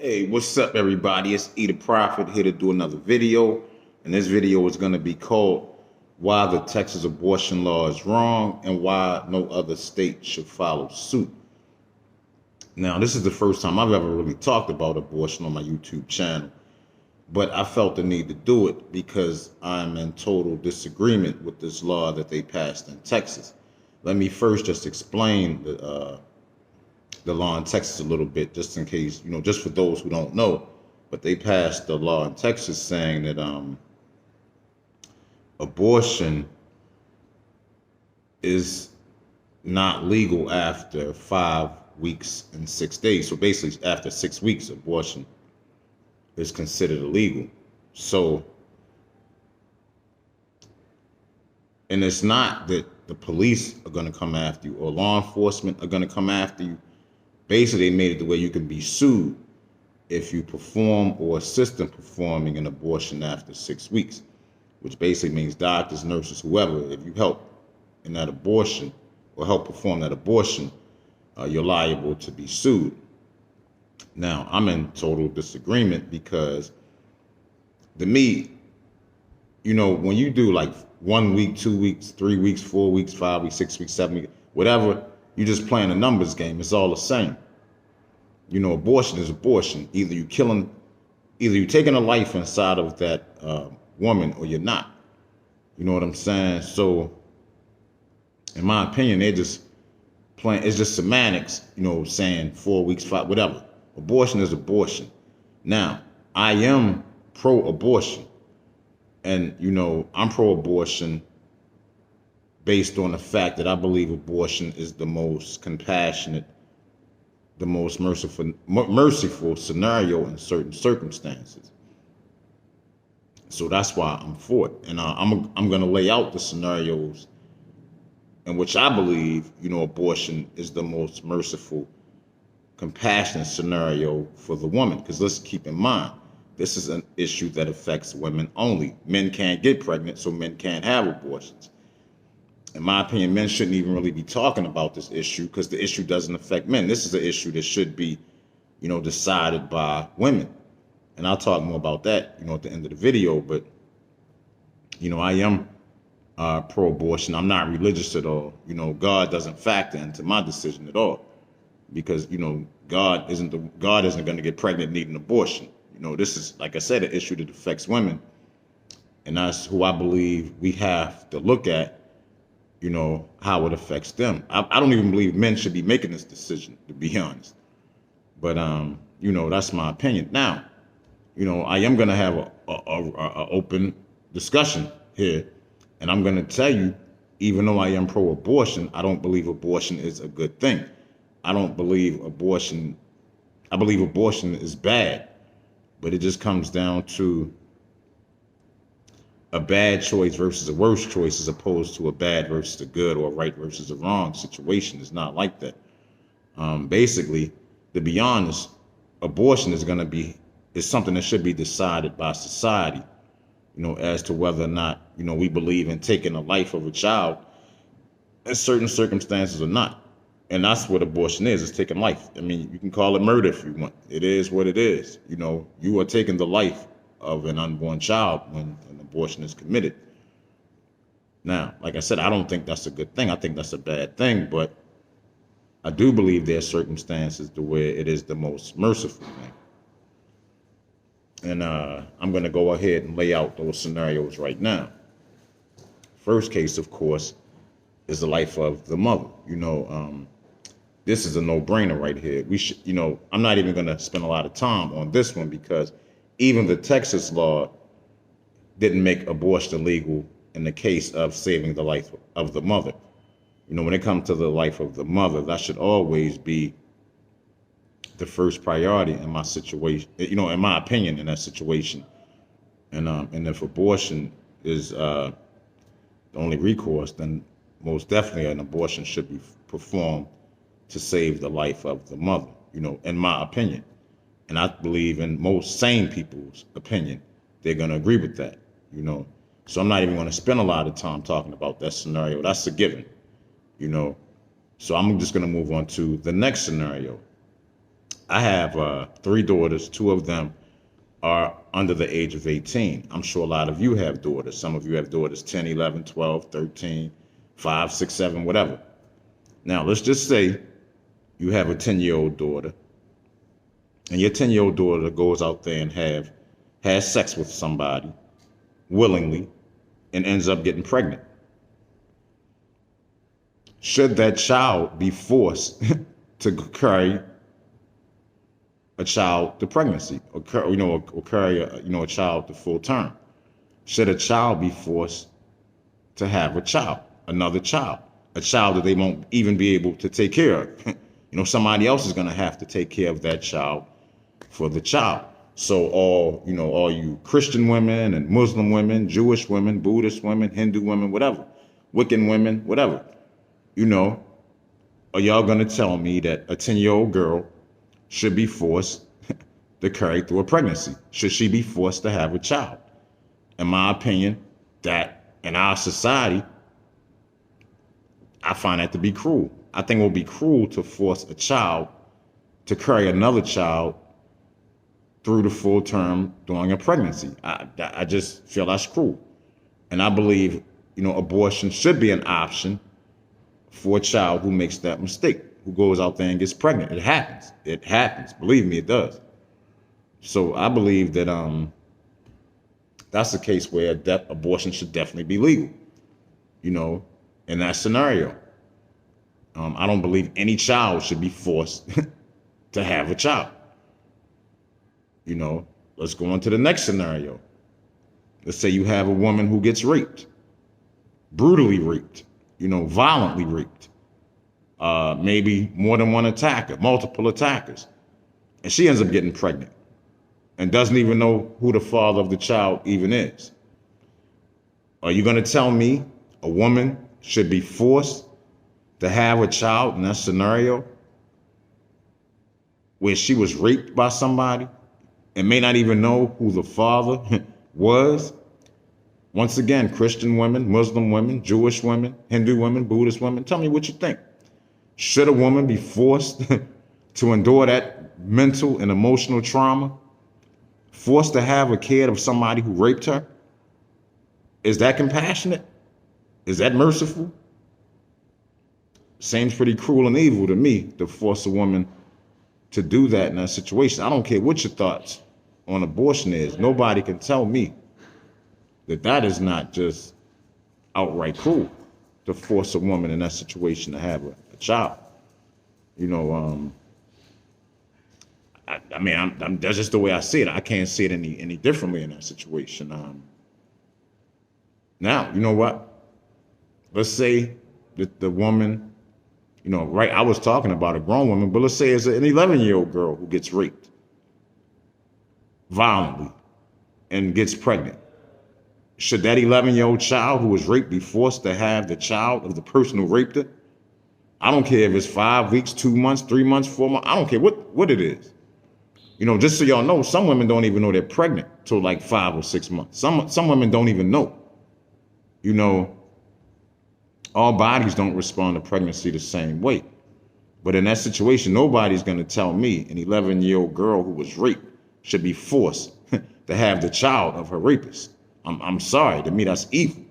Hey, what's up, everybody? It's Eat a Prophet here to do another video. And this video is going to be called Why the Texas Abortion Law is Wrong and Why No Other State Should Follow Suit. Now, this is the first time I've ever really talked about abortion on my YouTube channel, but I felt the need to do it because I'm in total disagreement with this law that they passed in Texas. Let me first just explain the law in Texas a little bit, just in case, just for those who don't know. But they passed the law in Texas saying that abortion is not legal after 5 weeks and 6 days. So basically, after 6 weeks, abortion is considered illegal. So, and it's not that the police are going to come after you or law enforcement are going to come after you. Basically, they made it the way you can be sued if you perform or assist in performing an abortion after 6 weeks, which basically means doctors, nurses, whoever, if you help in that abortion or help perform that abortion, you're liable to be sued. Now, I'm in total disagreement because to me, when you do like 1 week, 2 weeks, 3 weeks, 4 weeks, 5 weeks, 6 weeks, 7 weeks, whatever, you're just playing a numbers game. It's all the same. Abortion is abortion. Either you're taking a life inside of that woman or you're not. You know what I'm saying? So, in my opinion, they're just playing. It's just semantics. Saying 4 weeks, 5, whatever. Abortion is abortion. Now, I am pro-abortion, and I'm pro-abortion based on the fact that I believe abortion is the most compassionate, the most merciful scenario in certain circumstances. So that's why I'm for it. And I'm going to lay out the scenarios in which I believe, abortion is the most merciful, compassionate scenario for the woman. Because let's keep in mind, this is an issue that affects women only. Men can't get pregnant, so men can't have abortions. In my opinion, men shouldn't even really be talking about this issue because the issue doesn't affect men. This is an issue that should be, decided by women. And I'll talk more about that, at the end of the video. But, I am pro-abortion. I'm not religious at all. God doesn't factor into my decision at all because, God isn't going to get pregnant needing abortion. This is, like I said, an issue that affects women. And that's who I believe we have to look at, how it affects them. I don't even believe men should be making this decision, to be honest. But, that's my opinion. Now, I am going to have a open discussion here. And I'm going to tell you, even though I am pro-abortion, I don't believe abortion is a good thing. I believe abortion is bad. But it just comes down to a bad choice versus a worse choice as opposed to a bad versus a good or a right versus a wrong situation. It's not like that. Basically, to be honest, abortion is something that should be decided by society, as to whether or not, we believe in taking the life of a child in certain circumstances or not. And that's what abortion is. It's taking life. I mean, you can call it murder if you want. It is what it is. You are taking the life of an unborn child when an abortion is committed. Now, like I said, I don't think that's a good thing. I think that's a bad thing, but I do believe there are circumstances to where it is the most merciful thing. And I'm going to go ahead and lay out those scenarios right now. First case, of course, is the life of the mother. This is a no-brainer right here. We should, I'm not even going to spend a lot of time on this one because even the Texas law didn't make abortion illegal in the case of saving the life of the mother. When it comes to the life of the mother, that should always be the first priority in my situation, in my opinion, in that situation. And if abortion is the only recourse, then most definitely an abortion should be performed to save the life of the mother, in my opinion. And I believe in most sane people's opinion, they're going to agree with that, So I'm not even going to spend a lot of time talking about that scenario. That's a given, So I'm just going to move on to the next scenario. I have three daughters. Two of them are under the age of 18. I'm sure a lot of you have daughters. Some of you have daughters 10, 11, 12, 13, 5, 6, 7, whatever. Now, let's just say you have a 10-year-old daughter, and your 10-year-old daughter goes out there and has sex with somebody willingly and ends up getting pregnant. Should that child be forced to carry a child to pregnancy, or carry a child to full term? Should a child be forced to have another child, a child that they won't even be able to take care of? Somebody else is going to have to take care of that child for the child. So all you Christian women and Muslim women, Jewish women, Buddhist women, Hindu women, whatever, Wiccan women, whatever, are y'all going to tell me that a 10-year-old girl should be forced to carry through a pregnancy? Should she be forced to have a child? In my opinion, that in our society, I find that to be cruel. I think it would be cruel to force a child to carry another child through the full term during a pregnancy. I just feel that's cruel. And I believe, abortion should be an option for a child who makes that mistake, who goes out there and gets pregnant. It happens. It happens. Believe me, it does. So I believe that that's the case where abortion should definitely be legal, in that scenario. I don't believe any child should be forced to have a child. Let's go on to the next scenario. Let's say you have a woman who gets raped, brutally raped, violently raped, maybe more than one attacker, multiple attackers, and she ends up getting pregnant and doesn't even know who the father of the child even is. Are you going to tell me a woman should be forced to have a child in that scenario where she was raped by somebody and may not even know who the father was? Once again, Christian women, Muslim women, Jewish women, Hindu women, Buddhist women, tell me what you think. Should a woman be forced to endure that mental and emotional trauma? Forced to have a kid of somebody who raped her? Is that compassionate? Is that merciful? Seems pretty cruel and evil to me to force a woman to do that in that situation. I don't care what your thoughts on abortion is. Nobody can tell me that is not just outright cruel to force a woman in that situation to have a child. That's just the way I see it. I can't see it any differently in that situation. Now, you know what? Let's say that the woman, right, I was talking about a grown woman, but let's say it's an 11-year-old girl who gets raped violently and gets pregnant. Should that 11-year-old child who was raped be forced to have the child of the person who raped her? I don't care if it's 5 weeks, 2 months, 3 months, 4 months. I don't care what it is. Just so y'all know, some women don't even know they're pregnant till like 5 or 6 months. Some women don't even know. All bodies don't respond to pregnancy the same way. But in that situation, nobody's going to tell me an 11-year-old girl who was raped should be forced to have the child of her rapist. I'm sorry. To me, that's evil.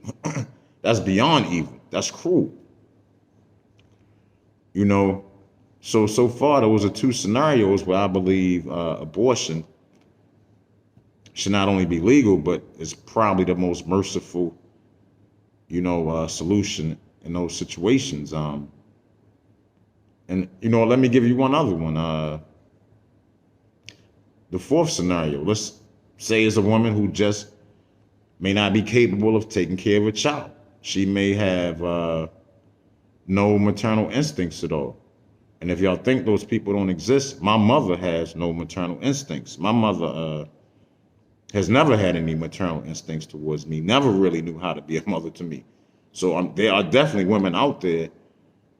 That's beyond evil. That's cruel. So far, those are two scenarios where I believe abortion should not only be legal, but is probably the most merciful, solution in those situations. And let me give you one other one. The fourth scenario, let's say is a woman who just may not be capable of taking care of a child. She may have no maternal instincts at all. And if y'all think those people don't exist, my mother has no maternal instincts. My mother has never had any maternal instincts towards me, never really knew how to be a mother to me. So there are definitely women out there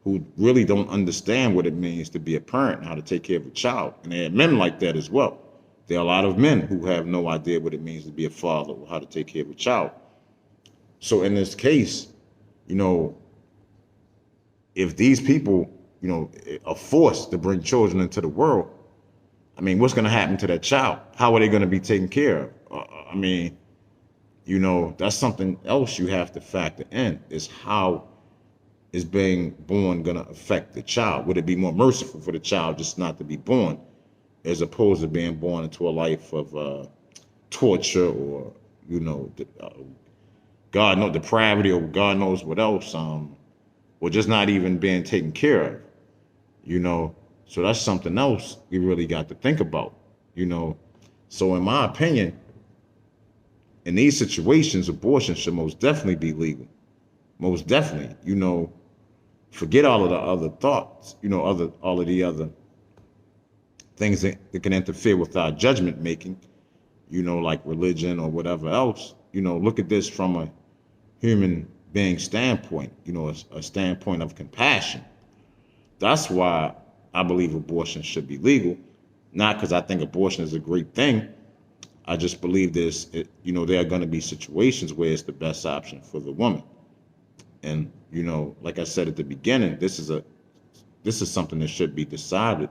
who really don't understand what it means to be a parent and how to take care of a child. And there are men like that as well. There are a lot of men who have no idea what it means to be a father or how to take care of a child. So in this case, if these people, are forced to bring children into the world, I mean, what's going to happen to that child? How are they going to be taken care of? I mean, that's something else you have to factor in, is how is being born going to affect the child? Would it be more merciful for the child just not to be born, as opposed to being born into a life of torture, or, God knows, depravity, or God knows what else, or just not even being taken care of, So that's something else we really got to think about, So in my opinion, in these situations, abortion should most definitely be legal. Most definitely, forget all of the other thoughts, all of the other things that can interfere with our judgment making, like religion or whatever else. Look at this from a human being standpoint, a standpoint of compassion. That's why I believe abortion should be legal, not because I think abortion is a great thing. I just believe there are going to be situations where it's the best option for the woman. And, like I said at the beginning, this is something that should be decided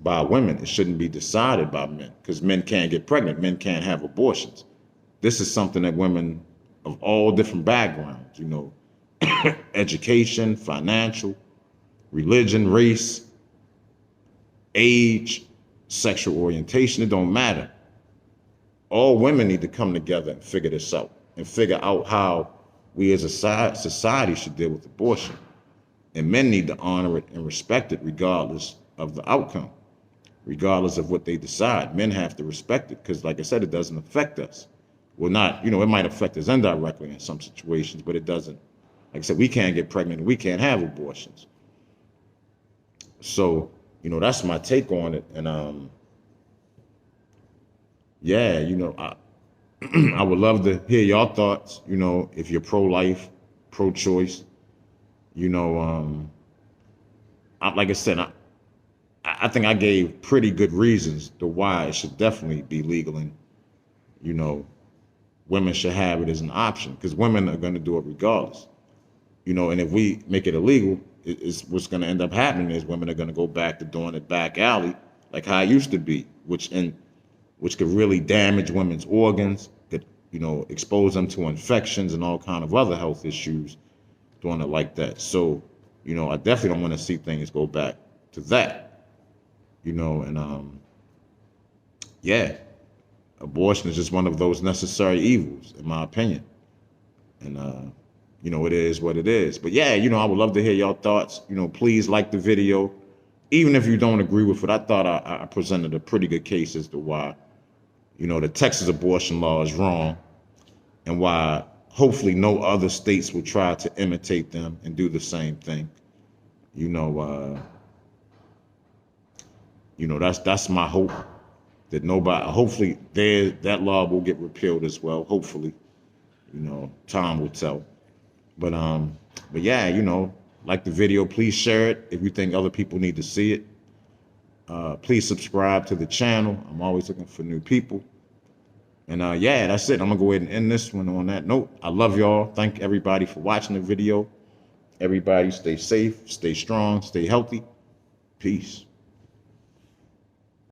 by women. It shouldn't be decided by men, because men can't get pregnant. Men can't have abortions. This is something that women of all different backgrounds, education, financial, religion, race, age, sexual orientation, it don't matter. All women need to come together and figure this out, and figure out how we as a society should deal with abortion. And men need to honor it and respect it regardless of the outcome, regardless of what they decide. Men have to respect it because, like I said, it doesn't affect us. Well, not, it might affect us indirectly in some situations, but it doesn't. Like I said, we can't get pregnant and we can't have abortions. So, that's my take on it. And yeah, I would love to hear your thoughts, if you're pro-life, pro-choice, like I said, I think I gave pretty good reasons to why it should definitely be legal, and, women should have it as an option, because women are going to do it regardless, and if we make it illegal, what's going to end up happening is women are going to go back to doing it back alley, like how it used to be, which could really damage women's organs, could, expose them to infections and all kind of other health issues doing it like that. So, I definitely don't want to see things go back to that, and yeah, abortion is just one of those necessary evils, in my opinion. And, it is what it is. But yeah, I would love to hear your thoughts. Please like the video. Even if you don't agree with it, I thought I presented a pretty good case as to why, the Texas abortion law is wrong, and why hopefully no other states will try to imitate them and do the same thing. That's my hope, that hopefully that law will get repealed as well. Hopefully, time will tell. But yeah, like the video, please share it if you think other people need to see it. Please subscribe to the channel. I'm always looking for new people. And yeah, that's it. I'm gonna go ahead and end this one on that note. I love y'all. Thank everybody for watching the video. Everybody stay safe, stay strong, stay healthy. Peace.